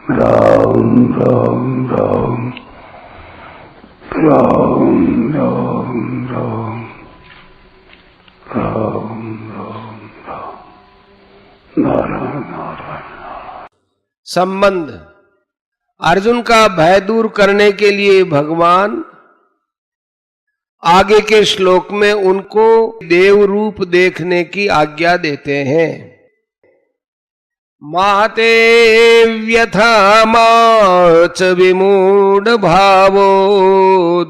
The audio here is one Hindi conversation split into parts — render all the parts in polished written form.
राम राम राम राम राम राम राम राम राम नारायण नारायण। संबंध। अर्जुन का भय दूर करने के लिए भगवान आगे के श्लोक में उनको देव रूप देखने की आज्ञा देते हैं। माते व्यथा माच विमूढ़ भावो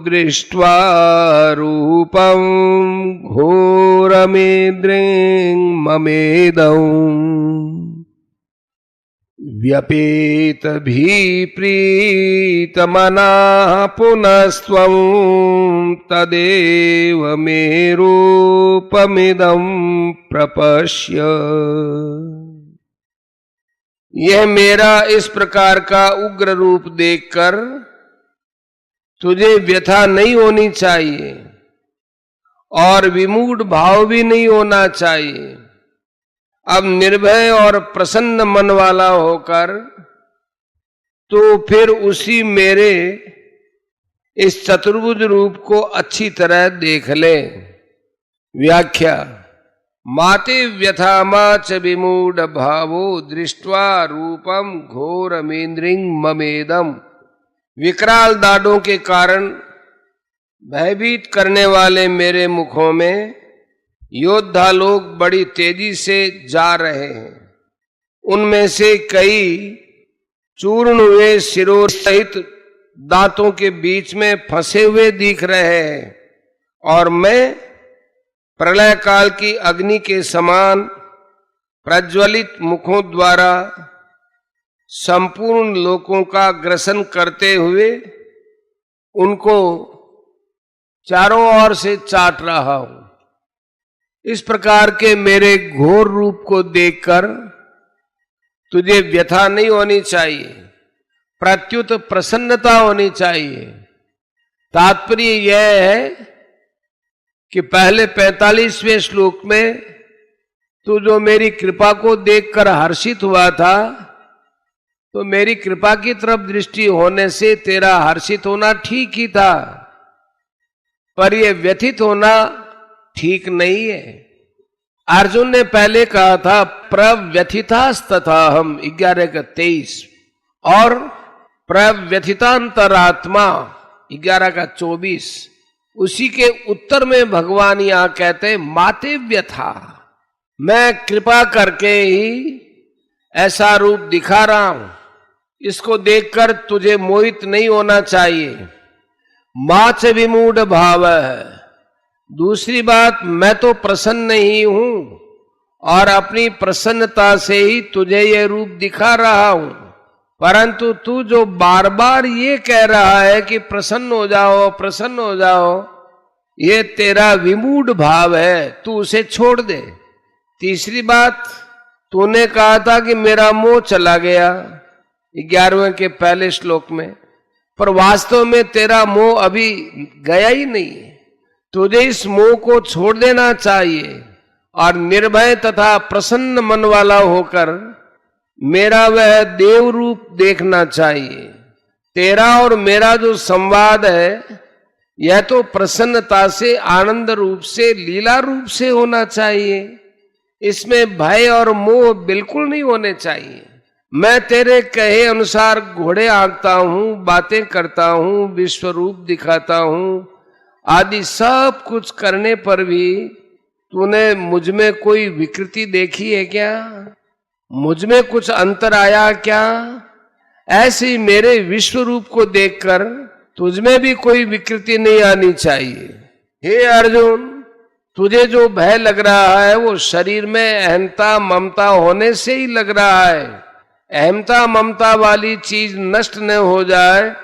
दृष्ट्वा रूपं घोरमिद्रिं ममेदं व्यपेत भीप्रीतमनाः पुनस्त्वं तदेव मे रूपमिदं प्रपश्य। यह मेरा इस प्रकार का उग्र रूप देखकर तुझे व्यथा नहीं होनी चाहिए और विमूढ़ भाव भी नहीं होना चाहिए। अब निर्भय और प्रसन्न मन वाला होकर तो फिर उसी मेरे इस चतुर्भुज रूप को अच्छी तरह देख ले। व्याख्या। माते व्यथामा च विमूढ़ भावो दृष्ट्वा रूपम घोरमेन्द्रिं ममेदम। विकराल दाढ़ों के कारण भयभीत करने वाले मेरे मुखों में योद्धा लोग बड़ी तेजी से जा रहे हैं। उनमें से कई चूर्ण हुए सिरों सहित दांतों के बीच में फंसे हुए दिख रहे हैं और मैं प्रलय काल की अग्नि के समान प्रज्वलित मुखों द्वारा संपूर्ण लोकों का ग्रसन करते हुए उनको चारों ओर से चाट रहा हूं। इस प्रकार के मेरे घोर रूप को देखकर तुझे व्यथा नहीं होनी चाहिए, प्रत्युत प्रसन्नता होनी चाहिए। तात्पर्य यह है कि पहले 45वें श्लोक में तू जो मेरी कृपा को देखकर हर्षित हुआ था, तो मेरी कृपा की तरफ दृष्टि होने से तेरा हर्षित होना ठीक ही था, पर यह व्यथित होना ठीक नहीं है। अर्जुन ने पहले कहा था प्रव्यथितास्तथा हम 11:23 और प्रव्यथितांतरात्मा 11:24। उसी के उत्तर में भगवान यहां कहते माते व्यथा, मैं कृपा करके ही ऐसा रूप दिखा रहा हूं, इसको देखकर तुझे मोहित नहीं होना चाहिए। माच विमूढ़ भाव है। दूसरी बात, मैं तो प्रसन्न ही हूं और अपनी प्रसन्नता से ही तुझे ये रूप दिखा रहा हूं, परंतु तू जो बार बार ये कह रहा है कि प्रसन्न हो जाओ प्रसन्न हो जाओ, ये तेरा विमूढ़ भाव है, तू उसे छोड़ दे। तीसरी बात, तूने कहा था कि मेरा मोह चला गया 11वें के पहले श्लोक में, पर वास्तव में तेरा मोह अभी गया ही नहीं है। तुझे इस मोह को छोड़ देना चाहिए और निर्भय तथा प्रसन्न मन वाला होकर मेरा वह देव रूप देखना चाहिए। तेरा और मेरा जो संवाद है यह तो प्रसन्नता से, आनंद रूप से, लीला रूप से होना चाहिए। इसमें भय और मोह बिल्कुल नहीं होने चाहिए। मैं तेरे कहे अनुसार घोड़े आंकता हूं, बातें करता हूं, विश्व रूप दिखाता हूं आदि सब कुछ करने पर भी तूने मुझ में कोई विकृति देखी है क्या? मुझ में कुछ अंतर आया क्या? ऐसे मेरे विश्व रूप को देखकर तुझमें भी कोई विकृति नहीं आनी चाहिए। हे अर्जुन, तुझे जो भय लग रहा है वो शरीर में अहंता ममता होने से ही लग रहा है। अहंता ममता वाली चीज नष्ट न हो जाए,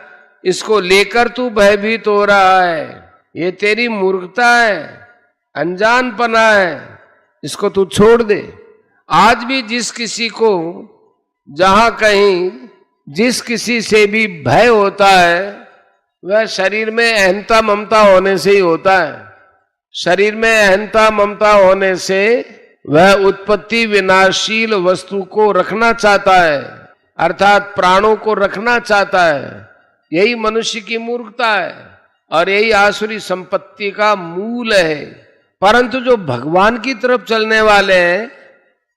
इसको लेकर तू भयभीत हो रहा है। ये तेरी मूर्खता है, अनजानपना है, इसको तू छोड़ दे। आज भी जिस किसी को जहां कहीं जिस किसी से भी भय होता है वह शरीर में अहंता ममता होने से ही होता है। शरीर में अहंता ममता होने से वह उत्पत्ति विनाशील वस्तु को रखना चाहता है, अर्थात प्राणों को रखना चाहता है। यही मनुष्य की मूर्खता है और यही आसुरी संपत्ति का मूल है। परंतु जो भगवान की तरफ चलने वाले हैं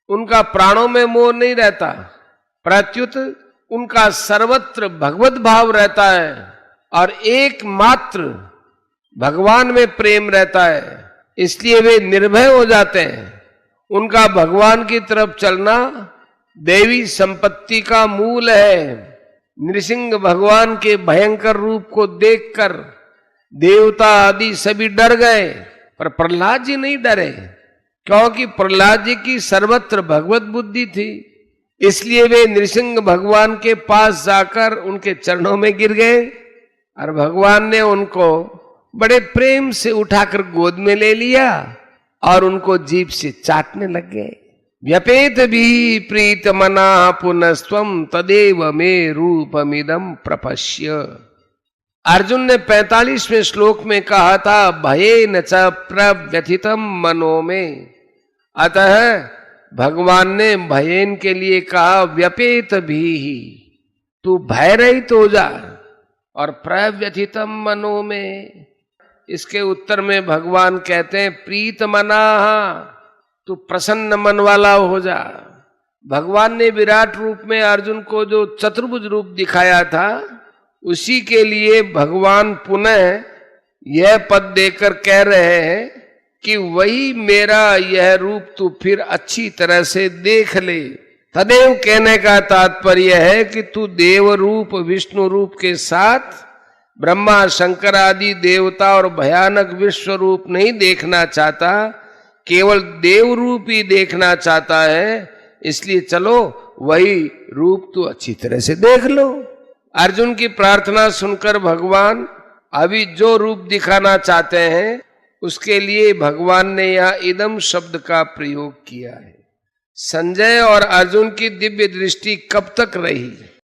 उनका प्राणों में मोह नहीं रहता, प्रत्युत उनका सर्वत्र भगवत भाव रहता है और एकमात्र भगवान में प्रेम रहता है। इसलिए वे निर्भय हो जाते हैं। उनका भगवान की तरफ चलना देवी संपत्ति का मूल है। नृसिंह भगवान के भयंकर रूप को देखकर देवता आदि सभी डर गए, पर प्रहलाद जी नहीं डरे, क्योंकि प्रहलाद जी की सर्वत्र भगवत बुद्धि थी। इसलिए वे नृसिंह भगवान के पास जाकर उनके चरणों में गिर गए और भगवान ने उनको बड़े प्रेम से उठाकर गोद में ले लिया और उनको जीभ से चाटने लग गए। व्यपेत भी प्रीत मना पुनस्त्वम तदेव मे रूपमिदं प्रपश्य। अर्जुन ने 45वें श्लोक में कहा था भयेन च प्रव्यथितम मनो में। अतः भगवान ने भयेन के लिए कहा व्यपेत भी, तू भय रहित हो जा। और प्रव्यथितम मनो में, इसके उत्तर में भगवान कहते हैं प्रीत मना, तू प्रसन्न मन वाला हो जा। भगवान ने विराट रूप में अर्जुन को जो चतुर्भुज रूप दिखाया था, उसी के लिए भगवान पुनः यह पद देकर कह रहे हैं कि वही मेरा यह रूप तू फिर अच्छी तरह से देख ले। तदेव कहने का तात्पर्य है कि तू देव रूप विष्णु रूप के साथ ब्रह्मा शंकर आदि देवता और भयानक विश्व रूप नहीं देखना चाहता, केवल देव रूप ही देखना चाहता है। इसलिए चलो वही रूप तू अच्छी तरह से देख लो। अर्जुन की प्रार्थना सुनकर भगवान अभी जो रूप दिखाना चाहते हैं उसके लिए भगवान ने यहाँ इदम शब्द का प्रयोग किया है। संजय और अर्जुन की दिव्य दृष्टि कब तक रही?